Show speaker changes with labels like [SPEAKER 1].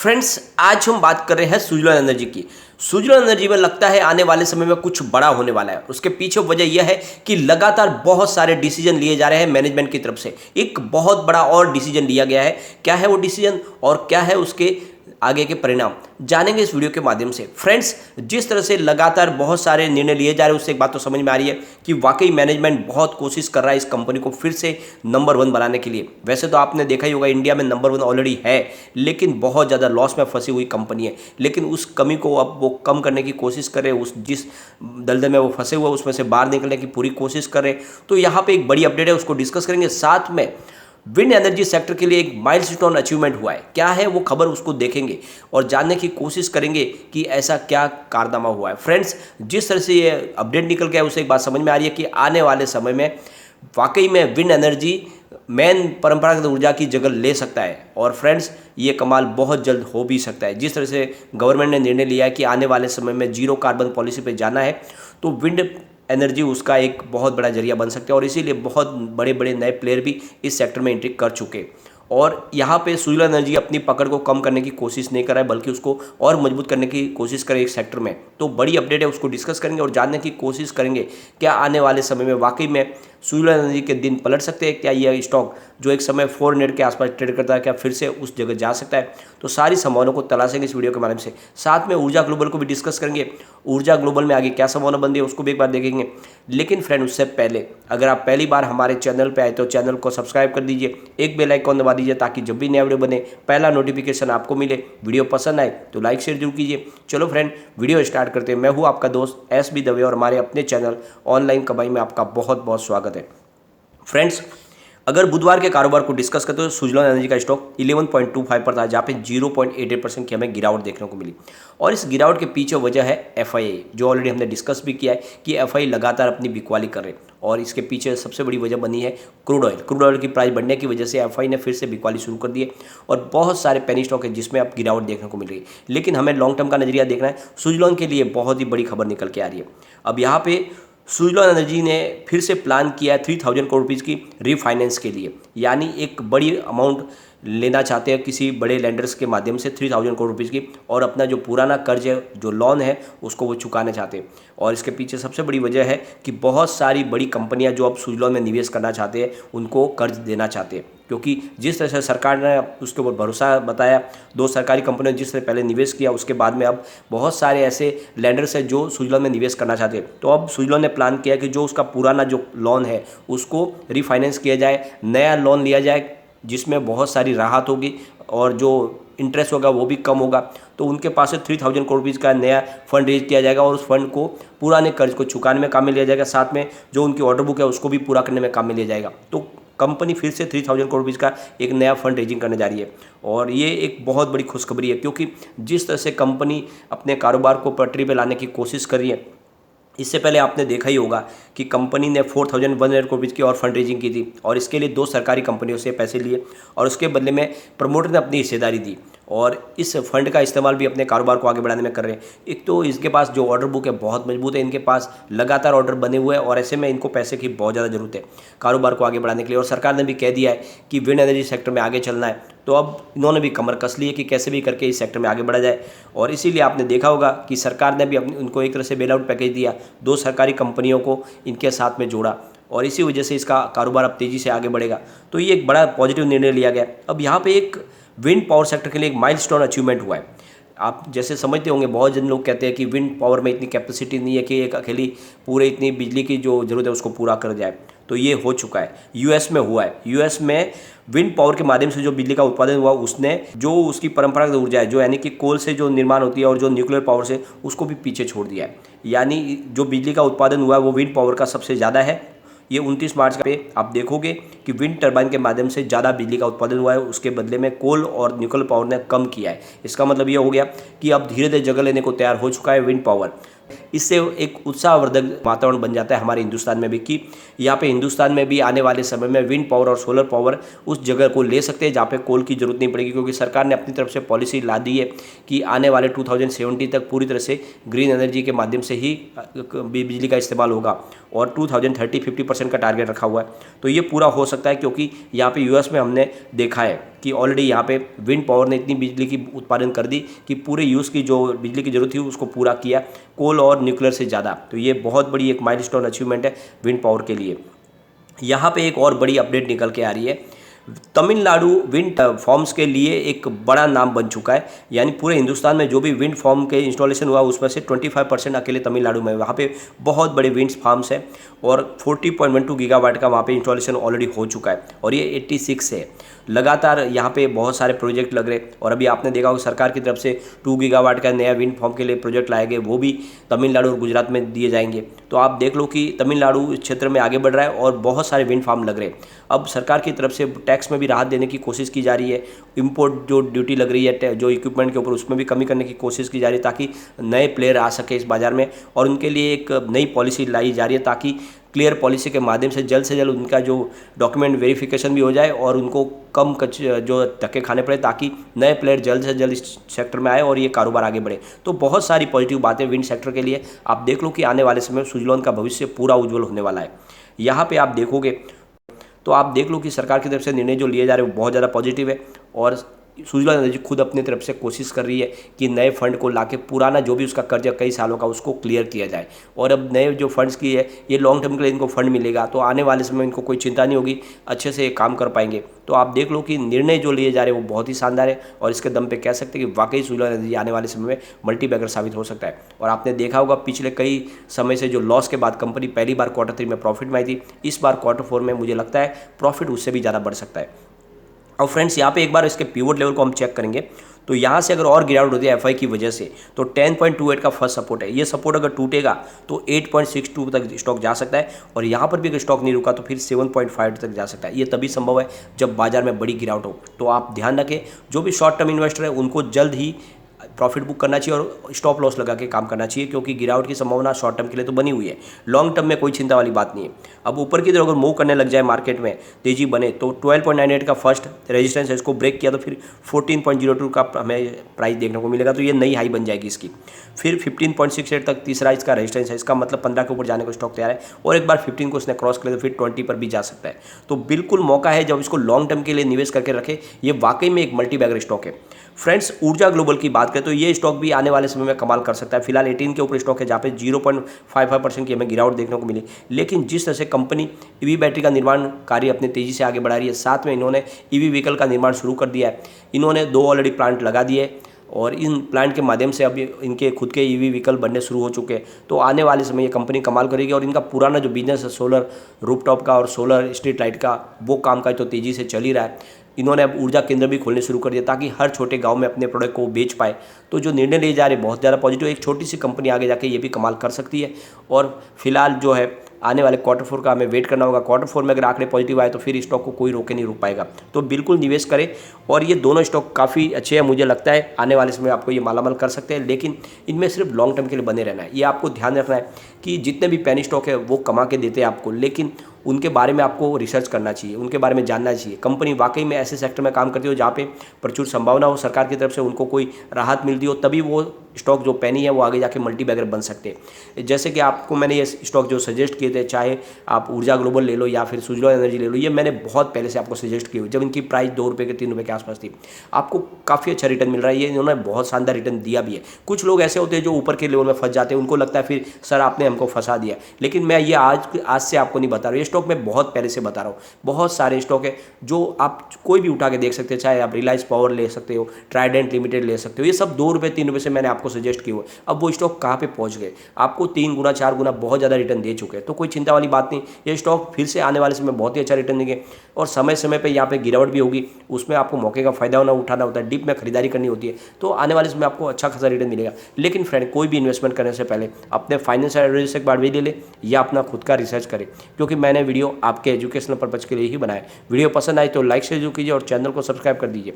[SPEAKER 1] Friends, आज हम बात कर रहे हैं सुजलॉन एनर्जी की। सुजलॉन एनर्जी में लगता है आने वाले समय में कुछ बड़ा होने वाला है। उसके पीछे वजह यह है कि लगातार बहुत सारे डिसीजन लिए जा रहे हैं मैनेजमेंट की तरफ से। एक बहुत बड़ा और डिसीजन लिया गया है। क्या है वो डिसीजन और क्या है उसके आगे के परिणाम, जानेंगे इस वीडियो के माध्यम से। फ्रेंड्स, जिस तरह से लगातार बहुत सारे निर्णय लिए जा रहे हैं उससे एक बात तो समझ में आ रही है कि वाकई मैनेजमेंट बहुत कोशिश कर रहा है इस कंपनी को फिर से नंबर 1 बनाने के लिए। वैसे तो आपने देखा ही होगा इंडिया में नंबर 1 ऑलरेडी है, लेकिन बहुत ज़्यादा लॉस में फंसी हुई कंपनी है। लेकिन उस कमी को अब वो कम करने की कोशिश करे, उस जिस दलदल में वो फंसे हुए उसमें से बाहर निकलने की पूरी कोशिश करें। तो यहाँ पे एक बड़ी अपडेट है, उसको डिस्कस करेंगे। साथ में विंड एनर्जी सेक्टर के लिए एक माइलस्टोन अचीवमेंट हुआ है, क्या है वो खबर, उसको देखेंगे और जानने की कोशिश करेंगे कि ऐसा क्या कारनामा हुआ है। फ्रेंड्स, जिस तरह से ये अपडेट निकल गया उससे एक बात समझ में आ रही है कि आने वाले समय में वाकई में विंड एनर्जी मेन परंपरागत ऊर्जा की जगह ले सकता है। और फ्रेंड्स, ये कमाल बहुत जल्द हो भी सकता है। जिस तरह से गवर्नमेंट ने निर्णय लिया है कि आने वाले समय में जीरो कार्बन पॉलिसी पे जाना है, तो विंड एनर्जी उसका एक बहुत बड़ा जरिया बन सकता है। और इसीलिए बहुत बड़े बड़े नए प्लेयर भी इस सेक्टर में एंट्री कर चुके। और यहाँ पे सुजलॉन एनर्जी अपनी पकड़ को कम करने की कोशिश नहीं कर रहा है, बल्कि उसको और मजबूत करने की कोशिश करे एक सेक्टर में। तो बड़ी अपडेट है, उसको डिस्कस करेंगे और जानने की कोशिश करेंगे क्या आने वाले समय में वाकई में सुजलॉन एनर्जी के दिन पलट सकते हैं। क्या यह स्टॉक जो एक समय 400 के आसपास ट्रेड करता है, क्या फिर से उस जगह जा सकता है। तो सारी संभावनाओं को तलाशेंगे इस वीडियो के माध्यम से। साथ में ऊर्जा ग्लोबल को भी डिस्कस करेंगे। ऊर्जा ग्लोबल में आगे क्या संभावना बन रही है उसको भी एक बार देखेंगे। लेकिन फ्रेंड, उससे पहले अगर आप पहली बार हमारे चैनल पर आए तो चैनल को सब्सक्राइब कर दीजिए, एक बेल आइकॉन दबा दीजिए ताकि जब भी नया वीडियो बने पहला नोटिफिकेशन आपको मिले। वीडियो पसंद आए तो लाइक शेयर जरूर कीजिए। चलो फ्रेंड, वीडियो स्टार्ट करते हैं। मैं हूँ आपका दोस्त SB दवे और हमारे अपने चैनल ऑनलाइन कमाई में आपका बहुत बहुत स्वागत है। फ्रेंड्स, अगर बुधवार के कारोबार को डिस्कस करते हो तो सुजलॉन एनर्जी का स्टॉक 11.25 पर था, जहाँ पे 0.88% की हमें गिरावट देखने को मिली। और इस गिरावट के पीछे वजह है FII, जो ऑलरेडी हमने डिस्कस भी किया है कि FII लगातार अपनी बिकवाली कर रहे हैं। और इसके पीछे सबसे बड़ी वजह बनी है क्रूड ऑयल। क्रूड ऑयल की प्राइस बढ़ने की वजह से FII ने फिर से बिकवाली शुरू कर दी है और बहुत सारे पेनी स्टॉक है जिसमें अब गिरावट देखने को मिल रही है। लेकिन हमें लॉन्ग टर्म का नजरिया देखना है। सुजलॉन के लिए बहुत ही बड़ी खबर निकल के आ रही है। अब यहाँ पे सुजलॉन एनर्जी ने फिर से प्लान किया है 3000 करोड़ रुपीज़ की रीफाइनेंस के लिए, यानी एक बड़ी अमाउंट लेना चाहते हैं किसी बड़े लेंडर्स के माध्यम से 3000 करोड़ रुपीज़ की, और अपना जो पुराना कर्ज है, जो लोन है, उसको वो चुकाना चाहते हैं। और इसके पीछे सबसे बड़ी वजह है कि बहुत सारी बड़ी कंपनियां जो अब सुजलॉन में निवेश करना चाहते हैं उनको कर्ज देना चाहते हैं, क्योंकि जिस तरह से सरकार ने उसके ऊपर भरोसा बताया, 2 सरकारी कंपनियों ने जिस तरह पहले निवेश किया, उसके बाद में अब बहुत सारे ऐसे लैंडर्स हैं जो सुजलॉन में निवेश करना चाहते हैं। तो अब सुजलॉन ने प्लान किया कि जो उसका पुराना जो लोन है उसको रिफाइनेंस किया जाए, नया लोन लिया जाए जिसमें बहुत सारी राहत होगी और जो इंटरेस्ट होगा वो भी कम होगा। तो उनके पास से 3000 करोड़ रुपीज़ का नया फंड रेज किया जाएगा और उस फंड को पुराने कर्ज को चुकाने में काम में लिया जाएगा। साथ में जो उनकी ऑर्डर बुक है उसको भी पूरा करने में काम में लिया जाएगा। तो कंपनी फिर से 3000 करोड़ रुपीज़ का एक नया फंड रेजिंग करने जा रही है। और ये एक बहुत बड़ी खुशखबरी है, क्योंकि जिस तरह से कंपनी अपने कारोबार को पटरी पर लाने की कोशिश कर रही है, इससे पहले आपने देखा ही होगा कि कंपनी ने 4100 करोड़ रुपये की और फंड रेजिंग की थी और इसके लिए 2 सरकारी कंपनियों से पैसे लिए और उसके बदले में प्रमोटर ने अपनी हिस्सेदारी दी और इस फंड का इस्तेमाल भी अपने कारोबार को आगे बढ़ाने में कर रहे हैं। एक तो इसके पास जो ऑर्डर बुक है बहुत मजबूत है, इनके पास लगातार ऑर्डर बने हुए हैं और ऐसे में इनको पैसे की बहुत ज़्यादा ज़रूरत है कारोबार को आगे बढ़ाने के लिए। और सरकार ने भी कह दिया है कि विंड एनर्जी सेक्टर में आगे चलना है, तो अब इन्होंने भी कमर कस ली है कि कैसे भी करके इस सेक्टर में आगे बढ़ा जाए। और इसीलिए आपने देखा होगा कि सरकार ने भी उनको एक तरह से बेल आउट पैकेज दिया, 2 सरकारी कंपनियों को इनके साथ में जोड़ा और इसी वजह से इसका कारोबार अब तेज़ी से आगे बढ़ेगा। तो ये एक बड़ा पॉजिटिव निर्णय लिया गया। अब यहाँ पे एक विंड पावर सेक्टर के लिए एक माइलस्टोन अचीवमेंट हुआ है। आप जैसे समझते होंगे, बहुत जन लोग कहते हैं कि विंड पावर में इतनी कैपेसिटी नहीं है कि एक अकेली पूरे इतनी बिजली की जो ज़रूरत है उसको पूरा कर जाए। तो ये हो चुका है, US में हुआ है। US में विंड पावर के माध्यम से जो बिजली का उत्पादन हुआ, उसने जो उसकी परंपरागत ऊर्जा है, जो यानी कि कोल से जो निर्माण होती है और जो न्यूक्लियर पावर से, उसको भी पीछे छोड़ दिया है। यानी जो बिजली का उत्पादन हुआ है वो विंड पावर का सबसे ज़्यादा है। ये 29 मार्च पे आप देखोगे कि विंड टर्बाइन के माध्यम से ज़्यादा बिजली का उत्पादन हुआ है, उसके बदले में कोल और न्यूक्लियर पावर ने कम किया है। इसका मतलब ये हो गया कि अब धीरे धीरे जगह लेने को तैयार हो चुका है विंड पावर। इससे एक उत्साहवर्धक वातावरण बन जाता है हमारे हिंदुस्तान में भी कि यहाँ पे हिंदुस्तान में भी आने वाले समय में विंड पावर और सोलर पावर उस जगह को ले सकते हैं जहाँ पे कोल की जरूरत नहीं पड़ेगी, क्योंकि सरकार ने अपनी तरफ से पॉलिसी ला दी है कि आने वाले 2070 तक पूरी तरह से ग्रीन एनर्जी के माध्यम से ही बिजली का इस्तेमाल होगा और 2030 50% का टारगेट रखा हुआ है। तो ये पूरा हो सकता है क्योंकि यहाँ पे यूएस में हमने देखा है कि ऑलरेडी यहाँ पे विंड पावर ने इतनी बिजली की उत्पादन कर दी कि पूरे यूज़ की जो बिजली की जरूरत थी उसको पूरा किया कोल और न्यूक्लियर से ज़्यादा। तो ये बहुत बड़ी एक माइलस्टोन अचीवमेंट है विंड पावर के लिए। यहाँ पे एक और बड़ी अपडेट निकल के आ रही है, तमिलनाडु विंड फॉर्म्स के लिए एक बड़ा नाम बन चुका है। यानी पूरे हिंदुस्तान में जो भी विंड फॉर्म के इंस्टॉलेशन हुआ उसमें से 25% अकेले तमिलनाडु में, वहाँ पे बहुत बड़े विंड फार्म्स हैं और 40.12 गीगावाट का वहाँ पे इंस्टॉलेशन ऑलरेडी हो चुका है और ये 86 है। लगातार यहाँ पे बहुत सारे प्रोजेक्ट लग रहे और अभी आपने देखा होगा सरकार की तरफ से 2 गीगावाट का नया विंड फार्म के लिए प्रोजेक्ट लाए गए, वो भी तमिलनाडु और गुजरात में दिए जाएंगे। तो आप देख लो कि तमिलनाडु इस क्षेत्र में आगे बढ़ रहा है और बहुत सारे विंड फार्म लग रहे हैं। अब सरकार की तरफ से टैक्स में भी राहत देने की कोशिश की जा रही है, इंपोर्ट जो ड्यूटी लग रही है जो इक्विपमेंट के ऊपर उसमें भी कमी करने की कोशिश की जा रही है ताकि नए प्लेयर आ सके इस बाज़ार में, और उनके लिए एक नई पॉलिसी लाई जा रही है ताकि क्लियर पॉलिसी के माध्यम से जल्द उनका जो डॉक्यूमेंट वेरिफिकेशन भी हो जाए और उनको कम जो धक्के खाने पड़े ताकि नए प्लेयर जल्द से जल्द इस सेक्टर में आए और ये कारोबार आगे बढ़े। तो बहुत सारी पॉजिटिव बातें विंड सेक्टर के लिए। आप देख लो कि आने वाले समय में सुजलॉन का भविष्य पूरा उज्जवल होने वाला है। यहाँ पे आप देखोगे तो आप देख लो कि सरकार की तरफ से निर्णय जो लिए जा रहे हैं वो बहुत ज़्यादा पॉजिटिव है और सुजलॉन एनर्जी खुद अपनी तरफ से कोशिश कर रही है कि नए फंड को लाके पुराना जो भी उसका कर्जा कई सालों का उसको क्लियर किया जाए। और अब नए जो फंड्स की है ये लॉन्ग टर्म के लिए इनको फंड मिलेगा तो आने वाले समय में इनको कोई चिंता नहीं होगी, अच्छे से काम कर पाएंगे। तो आप देख लो कि निर्णय जो लिए जा रहे हैं वो बहुत ही शानदार है और इसके दम पे कह सकते हैं कि वाकई सुजलॉन एनर्जी आने वाले समय में मल्टीबैगर साबित हो सकता है। और आपने देखा होगा पिछले कई समय से जो लॉस के बाद कंपनी पहली बार Q3 में प्रॉफिट में आई थी, इस बार Q4 में मुझे लगता है प्रॉफिट उससे भी ज़्यादा बढ़ सकता है। और फ्रेंड्स यहाँ पे एक बार इसके पिवट लेवल को हम चेक करेंगे तो यहाँ से अगर और गिरावट होती है एफआई की वजह से तो 10.28 का फर्स्ट सपोर्ट है, ये सपोर्ट अगर टूटेगा तो 8.62 तक स्टॉक जा सकता है और यहाँ पर भी अगर स्टॉक नहीं रुका तो फिर 7.5 तक जा सकता है। ये तभी संभव है जब बाजार में बड़ी गिरावट हो। तो आप ध्यान रखें जो भी शॉर्ट टर्म इन्वेस्टर है उनको जल्द ही प्रॉफिट बुक करना चाहिए और स्टॉप लॉस लगा के काम करना चाहिए क्योंकि गिरावट की संभावना शॉर्ट टर्म के लिए तो बनी हुई है, लॉन्ग टर्म में कोई चिंता वाली बात नहीं है। अब ऊपर की तरफ अगर मूव करने लग जाए मार्केट में तेजी बने तो 12.98 का फर्स्ट रेजिस्टेंस है, इसको ब्रेक किया तो फिर 14.02 का हमें प्राइस देखने को मिलेगा, तो ये नई हाई बन जाएगी इसकी। फिर 15.68 तक तीसरा इसका रेजिस्टेंस है, इसका मतलब 15 के ऊपर जाने को स्टॉक तैयार है और एक बार 15 को इसने क्रॉस कर लिया तो फिर 20 पर भी जा सकता है। तो बिल्कुल मौका है जब इसको लॉन्ग टर्म के लिए निवेश करके रखे, ये वाकई में एक मल्टीबैगर स्टॉक है। फ्रेंड्स ऊर्जा ग्लोबल की बात करें तो ये स्टॉक भी आने वाले समय में कमाल कर सकता है। फिलहाल 18 के ऊपर स्टॉक है जहाँ पे 0.55% की हमें गिरावट देखने को मिली, लेकिन जिस तरह से कंपनी ईवी बैटरी का निर्माण कार्य अपने तेजी से आगे बढ़ा रही है, साथ में इन्होंने ईवी व्हीकल का निर्माण शुरू कर दिया है। इन्होंने 2 ऑलरेडी प्लांट लगा दिए और इन प्लांट के माध्यम से अभी इनके खुद के ईवी व्हीकल बनने शुरू हो चुके हैं। तो आने वाले समय ये कंपनी कमाल करेगी और इनका पुराना जो बिजनेस है सोलर रूफटॉप का और सोलर स्ट्रीट लाइट का, वो काम का तो तेज़ी से चल ही रहा है। इन्होंने अब ऊर्जा केंद्र भी खोलने शुरू कर दिया ताकि हर छोटे गांव में अपने प्रोडक्ट को बेच पाए। तो जो निर्णय लिए जा रहे हैं बहुत ज़्यादा पॉजिटिव, एक छोटी सी कंपनी आगे जाके ये भी कमाल कर सकती है। और फिलहाल जो है आने वाले Q4 का हमें वेट करना होगा। Q4 में अगर आंकड़े पॉजिटिव आए तो फिर स्टॉक को कोई रोके नहीं रोक पाएगा। तो बिल्कुल निवेश करें और ये दोनों स्टॉक काफ़ी अच्छे हैं, मुझे लगता है आने वाले समय आपको ये मालामाल कर सकते हैं, लेकिन इनमें सिर्फ लॉन्ग टर्म के लिए बने रहना है। ये आपको ध्यान रखना है कि जितने भी पेनी स्टॉक है वो कमा के देते हैं आपको, लेकिन उनके बारे में आपको रिसर्च करना चाहिए, उनके बारे में जानना चाहिए। कंपनी वाकई में ऐसे सेक्टर में काम करती हो जहाँ पे प्रचुर संभावना हो, सरकार की तरफ से उनको कोई राहत मिलती हो, तभी वो स्टॉक जो पेनी है वो आगे जाके मल्टीबैगर बन सकते हैं। जैसे कि आपको मैंने ये स्टॉक जो सजेस्ट किए थे, चाहे आप ऊर्जा ग्लोबल ले लो या फिर सुजलॉन एनर्जी ले लो, ये मैंने बहुत पहले से आपको सजेस्ट किए हुए जब इनकी प्राइस 2 रुपये के 3 रुपये के आसपास थी। आपको काफ़ी अच्छा रिटर्न मिल रहा है, ये इन्होंने बहुत शानदार रिटर्न दिया भी है। कुछ लोग ऐसे होते हैं जो ऊपर के लेवल में फंस जाते हैं, उनको लगता है फिर सर आपने हमको फंसा दिया, लेकिन मैं ये आज से आपको नहीं बता रहा हूँ। ये स्टॉक मैं बहुत पहले से बता रहा हूँ। बहुत सारे स्टॉक है जो आप कोई भी उठा के देख सकते हैं, चाहे आप रिलायंस पावर ले सकते हो, ट्राइडेंट लिमिटेड ले सकते हो, ये सब 2 रुपये 3 रुपये से मैंने आपको सजेस्ट किए हुए। अब वो स्टॉक कहाँ पे पहुँच गए, आपको 3 गुना 4 गुना बहुत ज़्यादा रिटर्न दे चुके हैं। तो कोई चिंता वाली बात नहीं, ये स्टॉक फिर से आने वाले समय बहुत ही अच्छा रिटर्न देंगे और समय समय पर यहाँ पे गिरावट भी होगी, उसमें आपको मौके का फायदा उठाना होता है, डिप में खरीदारी करनी होती है, तो आने वाले समय आपको अच्छा खासा रिटर्न मिलेगा। लेकिन फ्रेंड कोई भी इन्वेस्टमेंट करने से पहले अपने फाइनेंशियल एडवाइजर से एक बार भी ले ले या अपना खुद का रिसर्च करें, क्योंकि मैंने वीडियो आपके एजुकेशनल पर्पज के लिए ही बनाया। वीडियो पसंद आए तो लाइक शेयर जरूर कीजिए और चैनल को सब्सक्राइब कर दीजिए।